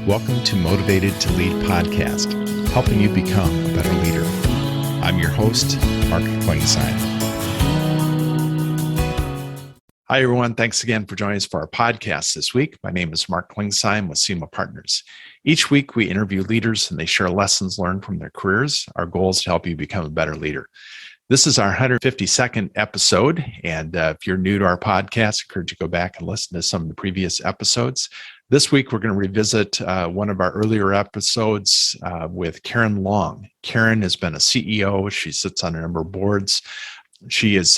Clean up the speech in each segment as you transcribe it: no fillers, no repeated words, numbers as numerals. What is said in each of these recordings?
Welcome to Motivated to Lead podcast, helping you become a better leader. I'm your host, Mark Klingsheim. Hi, everyone. Thanks again for joining us for our podcast this week. My name is Mark Klingsheim with SEMA Partners. Each week, we interview leaders and they share lessons learned from their careers. Our goal is to help you become a better leader. This is our 152nd episode, and if you're new to our podcast, I encourage you to go back and listen to some of the previous episodes. This week, we're going to revisit one of our earlier episodes with Karen Long. Karen has been a CEO. She sits on a number of boards. She is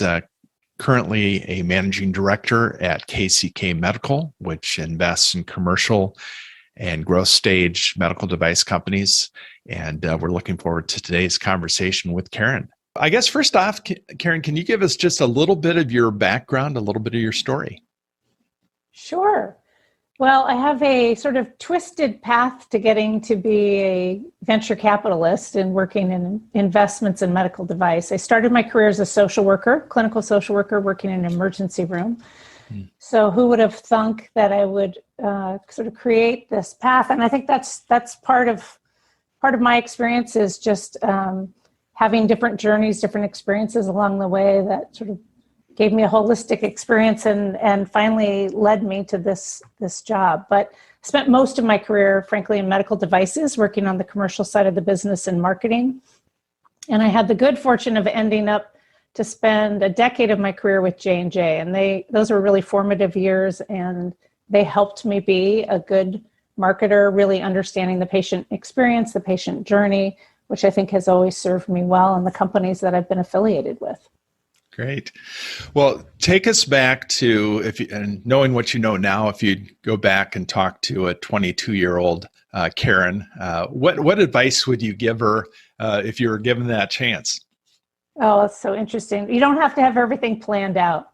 currently a managing director at KCK Medical, which invests in commercial and growth stage medical device companies. And we're looking forward to today's conversation with Karen. I guess first off, Karen, can you give us just a little bit of your background, a little bit of your story? Sure. Well, I have a sort of twisted path to getting to be a venture capitalist and working in investments in medical device. I started my career as a social worker, clinical social worker, working in an emergency room. So who would have thunk that I would sort of create this path? And I think that's part of my experience is just having different journeys, different experiences along the way that sort of gave me a holistic experience and finally led me to this job. But spent most of my career, frankly, in medical devices, working on the commercial side of the business and marketing. And I had the good fortune of ending up to spend a decade of my career with J&J. And those were really formative years, and they helped me be a good marketer, really understanding the patient experience, the patient journey, which I think has always served me well in the companies that I've been affiliated with. Great. Well, take us back to, and knowing what you know now, if you go back and talk to a 22-year-old Karen, what advice would you give her if you were given that chance? Oh, that's so interesting. You don't have to have everything planned out.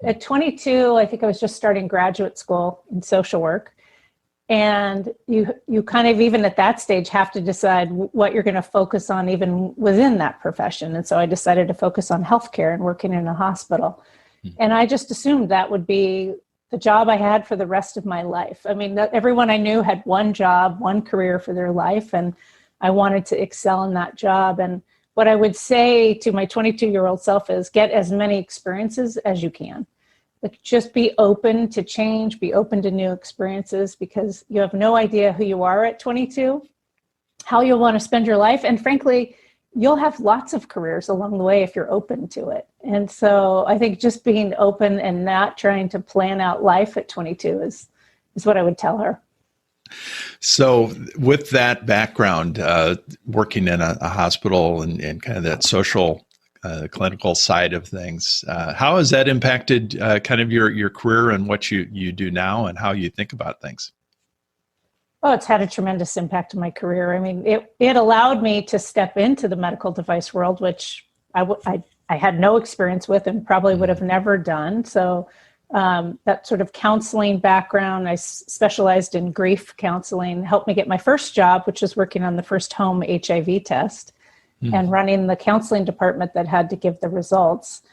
At 22, I think I was just starting graduate school in social work. And you kind of, even at that stage, have to decide what you're going to focus on even within that profession. And so I decided to focus on healthcare and working in a hospital. And I just assumed that would be the job I had for the rest of my life. I mean, everyone I knew had one job, one career for their life, and I wanted to excel in that job. And what I would say to my 22-year-old self is get as many experiences as you can. Like, just be open to change, be open to new experiences, because you have no idea who you are at 22, how you'll want to spend your life. And frankly, you'll have lots of careers along the way if you're open to it. And so I think just being open and not trying to plan out life at 22 is what I would tell her. So with that background, working in a hospital and kind of that social clinical side of things, how has that impacted kind of your career and what you do now and how you think about things? Oh, it's had a tremendous impact on my career. I mean, it allowed me to step into the medical device world, which I had no experience with and probably would have never done. So that sort of counseling background, I specialized in grief counseling, helped me get my first job, which was working on the first home HIV test. And running the counseling department that had to give the results.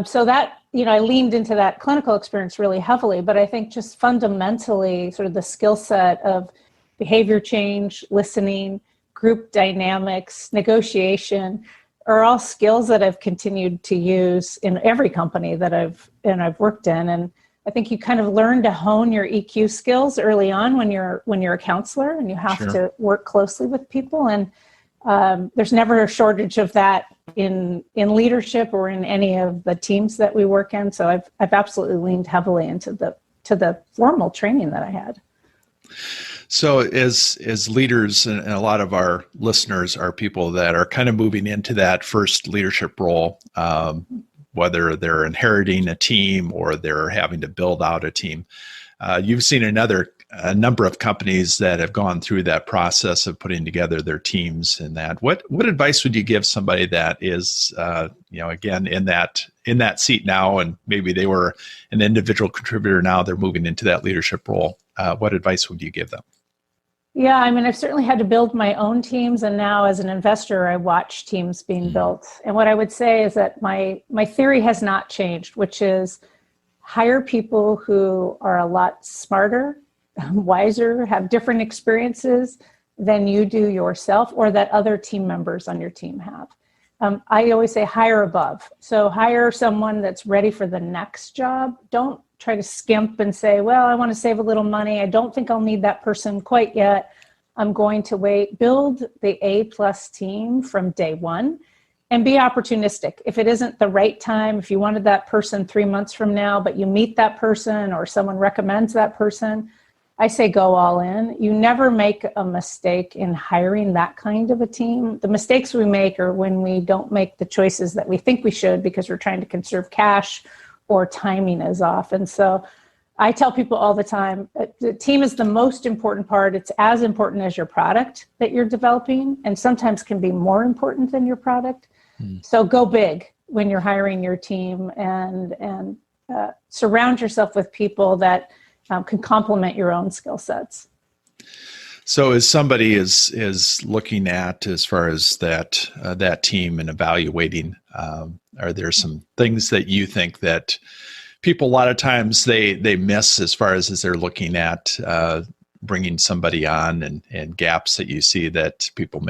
So that, I leaned into that clinical experience really heavily, but I think just fundamentally sort of the skill set of behavior change, listening, group dynamics, negotiation are all skills that I've continued to use in every company that I've worked in. And I think you kind of learn to hone your EQ skills early on when you're a counselor and you have to work closely with people. And there's never a shortage of that in leadership or in any of the teams that we work in. So I've absolutely leaned heavily into the formal training that I had. So as leaders, and a lot of our listeners are people that are kind of moving into that first leadership role, whether they're inheriting a team or they're having to build out a team. You've seen a number of companies that have gone through that process of putting together their teams and that. What advice would you give somebody that is, again, in that seat now, and maybe they were an individual contributor, now they're moving into that leadership role? What advice would you give them? Yeah, I mean, I've certainly had to build my own teams, and now as an investor, I watch teams being built. And what I would say is that my theory has not changed, which is hire people who are a lot smarter, wiser, have different experiences than you do yourself or that other team members on your team have. I always say hire above. So hire someone that's ready for the next job. Don't try to skimp and say, well, I want to save a little money. I don't think I'll need that person quite yet. I'm going to wait. Build the A+ team from day one and be opportunistic. If it isn't the right time, if you wanted that person 3 months from now, but you meet that person or someone recommends that person, I say go all in. You never make a mistake in hiring that kind of a team. The mistakes we make are when we don't make the choices that we think we should because we're trying to conserve cash or timing is off. And so I tell people all the time, the team is the most important part. It's as important as your product that you're developing, and sometimes can be more important than your product. So go big when you're hiring your team, and surround yourself with people that can complement your own skill sets. So as somebody is looking at, as far as that team and evaluating, are there some things that you think that people a lot of times they miss as far as they're looking at bringing somebody on, and gaps that you see that people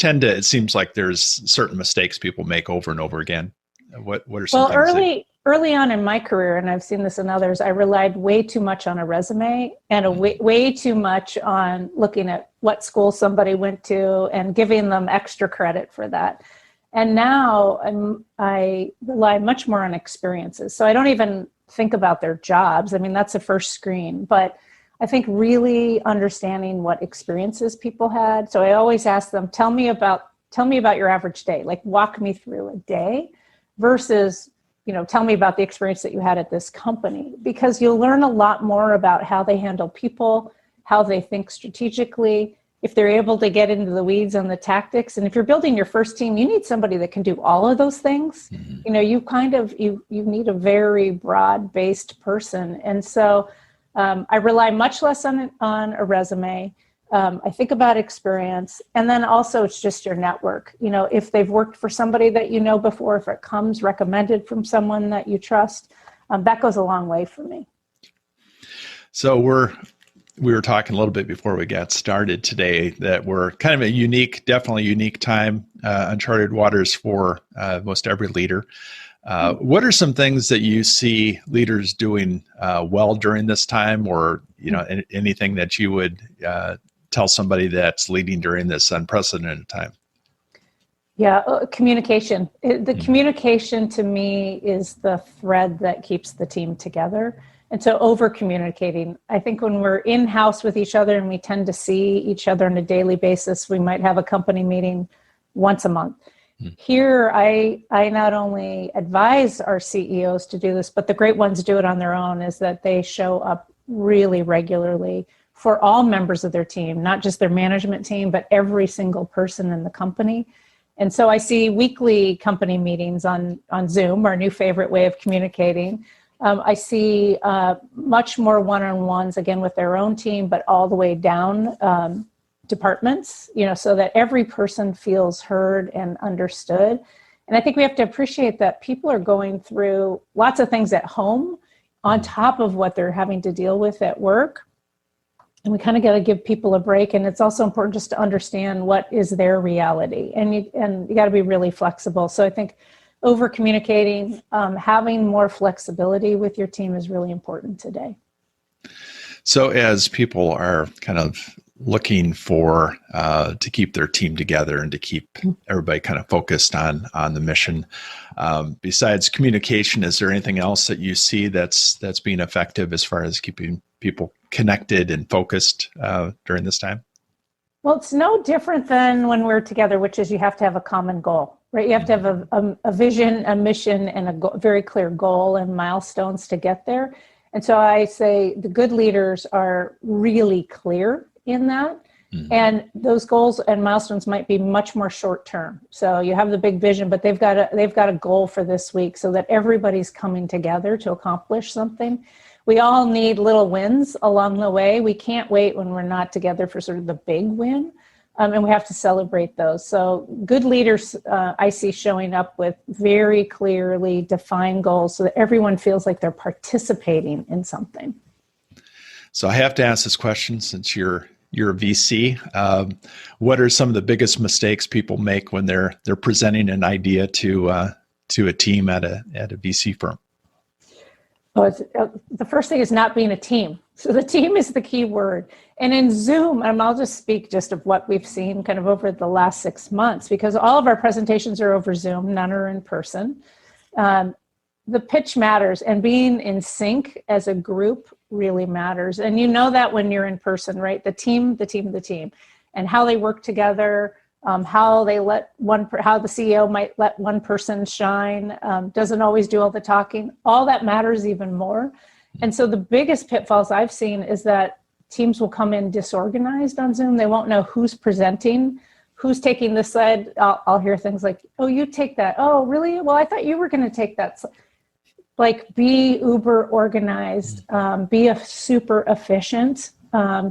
it seems like there's certain mistakes people make over and over again? What are some things? Early on in my career, and I've seen this in others, I relied way too much on a resume and way too much on looking at what school somebody went to and giving them extra credit for that. And now I rely much more on experiences. So I don't even think about their jobs. I mean, that's a first screen, but I think really understanding what experiences people had. So I always ask them, tell me about your average day, like walk me through a day versus, tell me about the experience that you had at this company, because you'll learn a lot more about how they handle people, how they think strategically, if they're able to get into the weeds on the tactics. And if you're building your first team, you need somebody that can do all of those things. Mm-hmm. You need a very broad-based person. And so I rely much less on a resume. I think about experience. And then also it's just your network. If they've worked for somebody that you know before, if it comes recommended from someone that you trust, that goes a long way for me. So we were talking a little bit before we got started today that we're kind of definitely unique time, uncharted waters for most every leader. What are some things that you see leaders doing well during this time, or anything that you would tell somebody that's leading during this unprecedented time? Yeah, communication. Communication to me is the thread that keeps the team together. And so over communicating, I think when we're in-house with each other and we tend to see each other on a daily basis, we might have a company meeting once a month. Here, I not only advise our CEOs to do this, but the great ones do it on their own, is that they show up really regularly for all members of their team, not just their management team, but every single person in the company. And so I see weekly company meetings on Zoom, our new favorite way of communicating. I see much more one-on-ones, again, with their own team, but all the way down departments, so that every person feels heard and understood. And I think we have to appreciate that people are going through lots of things at home on top of what they're having to deal with at work. And we kind of got to give people a break. And it's also important just to understand what is their reality. And you got to be really flexible. So I think over communicating, having more flexibility with your team is really important today. So as people are kind of looking for to keep their team together and to keep everybody kind of focused on the mission, besides communication, is there anything else that you see that's being effective as far as keeping people connected and focused during this time? Well, it's no different than when we're together, which is you have to have a common goal, right? You have to have a vision, a mission, and a very clear goal and milestones to get there. And so I say the good leaders are really clear in that. And those goals and milestones might be much more short term. So you have the big vision, but they've got a goal for this week so that everybody's coming together to accomplish something. We all need little wins along the way. We can't wait when we're not together for sort of the big win. And we have to celebrate those. So good leaders I see showing up with very clearly defined goals so that everyone feels like they're participating in something. So I have to ask this question since you're a VC. What are some of the biggest mistakes people make when they're presenting an idea to a team at a VC firm? Oh, the first thing is not being a team. So the team is the key word. And in Zoom, and I'll just speak just of what we've seen kind of over the last 6 months, because all of our presentations are over Zoom, none are in person. The pitch matters, and being in sync as a group really matters. And you know that when you're in person, right? The team, and how they work together, how the CEO might let one person shine, doesn't always do all the talking. All that matters even more. And so the biggest pitfalls I've seen is that teams will come in disorganized on Zoom. They won't know who's presenting, who's taking this slide. I'll hear things like, "Oh, you take that. Oh, really? Well, I thought you were going to take that." Like, be uber organized, be super efficient.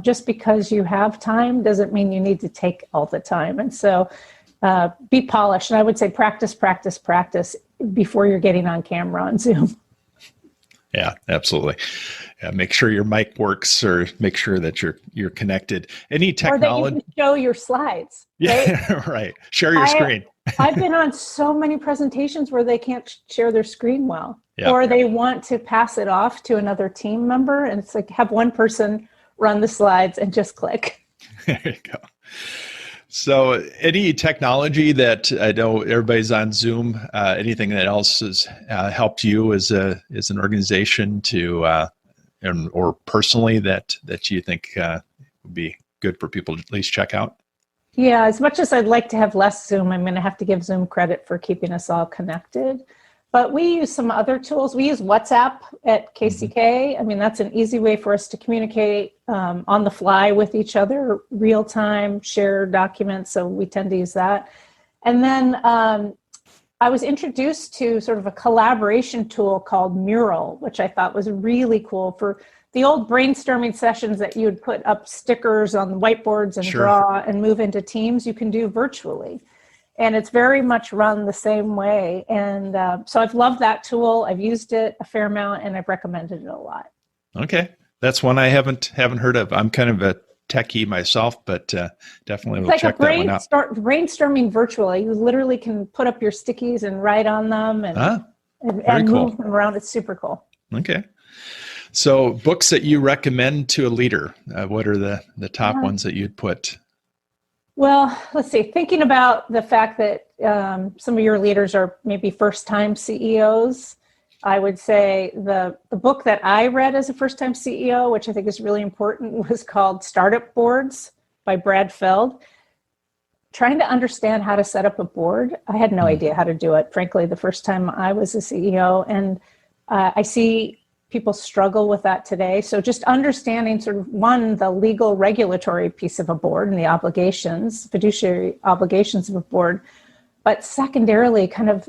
Just because you have time doesn't mean you need to take all the time. And so be polished. And I would say practice before you're getting on camera on Zoom. Yeah, absolutely. Yeah, make sure your mic works, or make sure that you're connected. Any technology? Or that you can show your slides. Right? Yeah, right. Share your screen. I've been on so many presentations where they can't share their screen well, or they want to pass it off to another team member. And it's like, have one person run the slides and just click. There you go. So any technology that, I know everybody's on Zoom, anything that else has helped you as an organization to, or personally that you think would be good for people to at least check out? Yeah, as much as I'd like to have less Zoom, I'm going to have to give Zoom credit for keeping us all connected. But we use some other tools. We use WhatsApp at KCK. I mean, that's an easy way for us to communicate on the fly with each other, real time, share documents. So we tend to use that. And then I was introduced to sort of a collaboration tool called Mural, which I thought was really cool for the old brainstorming sessions that you would put up stickers on the whiteboards and draw and move into teams. You can do virtually. And it's very much run the same way. And so I've loved that tool. I've used it a fair amount, and I've recommended it a lot. Okay. That's one I haven't heard of. I'm kind of a techie myself, but definitely will check that one out. Brainstorming virtually. You literally can put up your stickies and write on them and move them around. It's super cool. Okay. So books that you recommend to a leader, what are the top ones that you'd put? Well, let's see. Thinking about the fact that some of your leaders are maybe first-time CEOs, I would say the book that I read as a first-time CEO, which I think is really important, was called Startup Boards by Brad Feld. Trying to understand how to set up a board. I had no idea how to do it, frankly, the first time I was a CEO. And I see people struggle with that today. So just understanding sort of, one, the legal regulatory piece of a board and the obligations, fiduciary obligations of a board, but secondarily kind of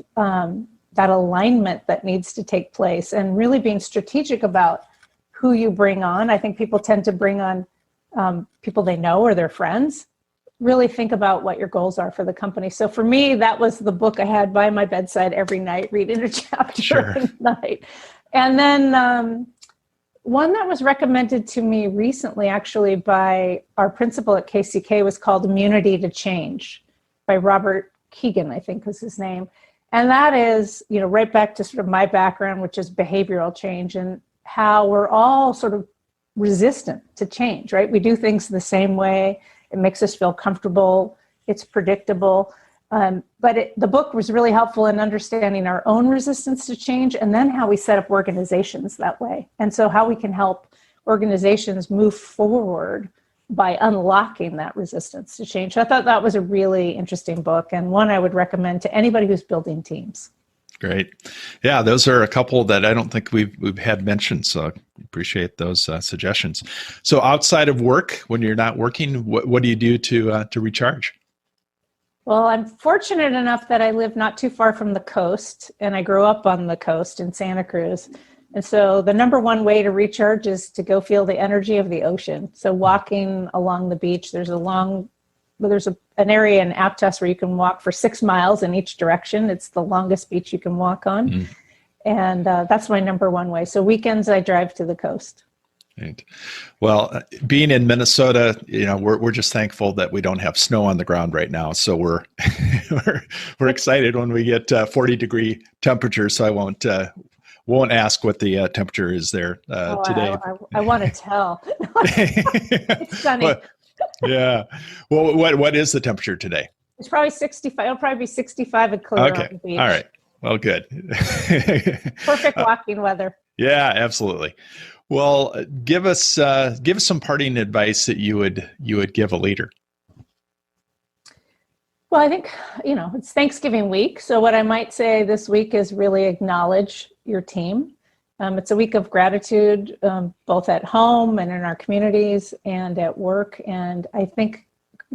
that alignment that needs to take place, and really being strategic about who you bring on. I think people tend to bring on people they know or their friends. Really think about what your goals are for the company. So for me, that was the book I had by my bedside every night, reading a chapter at night. And then one that was recommended to me recently, actually, by our principal at KCK, was called Immunity to Change by Robert Keegan, I think was his name. And that is, right back to sort of my background, which is behavioral change, and how we're all sort of resistant to change, right? We do things the same way. It makes us feel comfortable. It's predictable. But the book was really helpful in understanding our own resistance to change, and then how we set up organizations that way. And so how we can help organizations move forward by unlocking that resistance to change. So I thought that was a really interesting book, and one I would recommend to anybody who's building teams. Great. Yeah, those are a couple that I don't think we've had mentioned, so I appreciate those suggestions. So outside of work, when you're not working, what do you do to recharge? Well, I'm fortunate enough that I live not too far from the coast, and I grew up on the coast in Santa Cruz. And so the number one way to recharge is to go feel the energy of the ocean. So walking along the beach, there's an area in Aptos where you can walk for 6 miles in each direction. It's the longest beach you can walk on. And that's my number one way. So weekends I drive to the coast. Right. Well, being in Minnesota, we're just thankful that we don't have snow on the ground right now. So we're we're excited when we get 40-degree temperatures. So I won't ask what the temperature is there today. I want to tell. It's sunny. Well, yeah. Well, what is the temperature today? It's probably 65. It'll probably be 65 and clear on the beach. All right. Well, good. Perfect walking weather. Yeah, absolutely. Well, give us some parting advice that you would give a leader. Well, I think, it's Thanksgiving week. So what I might say this week is really acknowledge your team. It's a week of gratitude, both at home and in our communities and at work. And I think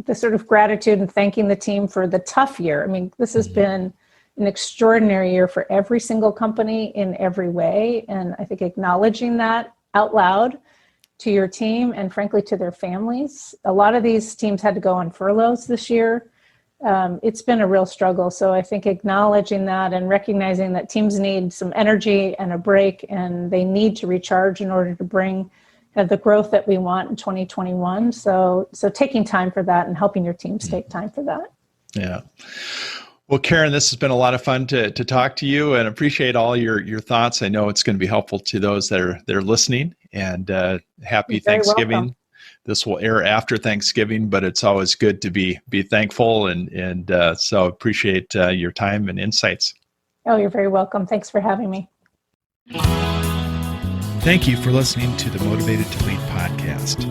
the sort of gratitude and thanking the team for the tough year. I mean, this has been an extraordinary year for every single company in every way. And I think acknowledging that out loud to your team and frankly to their families. A lot of these teams had to go on furloughs this year. It's been a real struggle. So I think acknowledging that and recognizing that teams need some energy and a break, and they need to recharge in order to bring the growth that we want in 2021. So taking time for that and helping your teams take time for that. Yeah. Well, Karen, this has been a lot of fun to talk to you, and appreciate all your thoughts. I know it's going to be helpful to those that are listening. And happy Thanksgiving. Welcome. This will air after Thanksgiving, but it's always good to be thankful, and so appreciate your time and insights. Oh, you're very welcome. Thanks for having me. Thank you for listening to the Motivated to Lead podcast.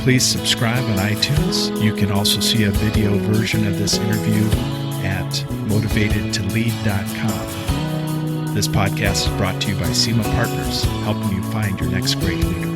Please subscribe on iTunes. You can also see a video version of this interview at motivatedtolead.com. This podcast is brought to you by SEMA Partners, helping you find your next great leader.